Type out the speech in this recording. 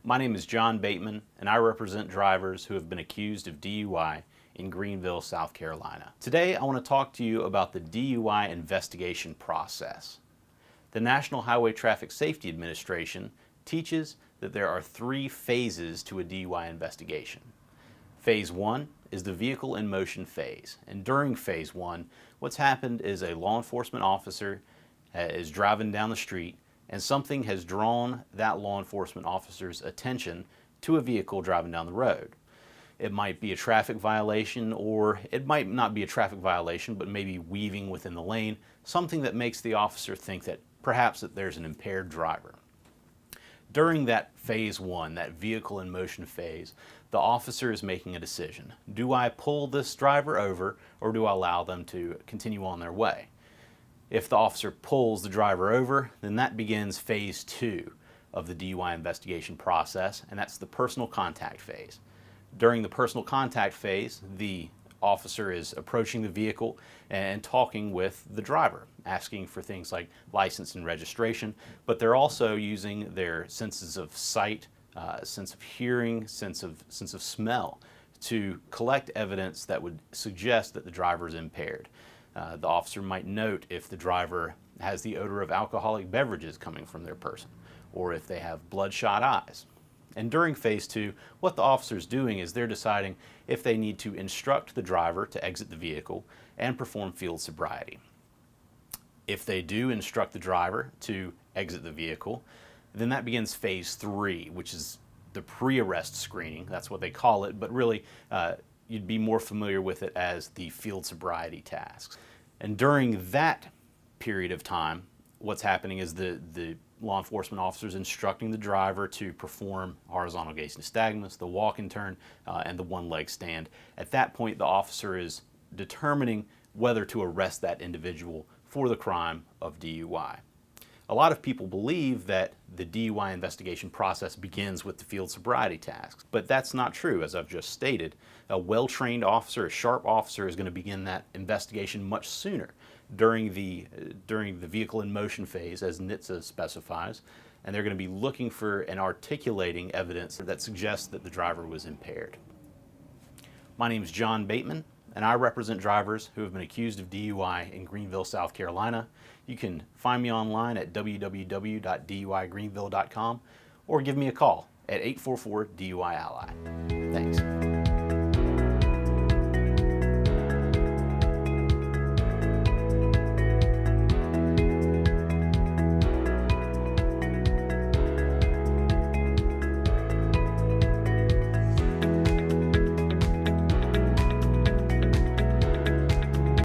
My name is John Bateman, and I represent drivers who have been accused of DUI in Greenville, South Carolina. Today, I want to talk to you about the DUI investigation process. The National Highway Traffic Safety Administration teaches that there are 3 phases to a DUI investigation. Phase 1 is the vehicle in motion phase, and during phase 1, what's happened is a law enforcement officer is driving down the street and something has drawn that law enforcement officer's attention to a vehicle driving down the road. It might be a traffic violation, or it might not be a traffic violation, but maybe weaving within the lane, something that makes the officer think that perhaps that there's an impaired driver. During that phase 1, that vehicle in motion phase, the officer is making a decision. Do I pull this driver over, or do I allow them to continue on their way? If the officer pulls the driver over, then that begins phase 2 of the DUI investigation process, and that's the personal contact phase. During the personal contact phase, the officer is approaching the vehicle and talking with the driver, asking for things like license and registration, but they're also using their senses of sight, sense of hearing, sense of smell to collect evidence that would suggest that the driver is impaired. The officer might note if the driver has the odor of alcoholic beverages coming from their person, or if they have bloodshot eyes. And during phase 2, what the officer is doing is they're deciding if they need to instruct the driver to exit the vehicle and perform field sobriety. If they do instruct the driver to exit the vehicle, then that begins phase 3, which is the pre-arrest screening. That's what they call it, but really you'd be more familiar with it as the field sobriety tasks. And during that period of time, what's happening is the law enforcement officer is instructing the driver to perform horizontal gaze nystagmus, the walk and turn, and the one-leg stand. At that point, the officer is determining whether to arrest that individual for the crime of DUI. A lot of people believe that the DUI investigation process begins with the field sobriety tasks, but that's not true, as I've just stated. A well-trained officer, a sharp officer, is going to begin that investigation much sooner during the vehicle in motion phase, as NHTSA specifies, and they're going to be looking for and articulating evidence that suggests that the driver was impaired. My name is John Bateman, and I represent drivers who have been accused of DUI in Greenville, South Carolina. You can find me online at www.duigreenville.com or give me a call at 844-DUI-ALLY. Thanks.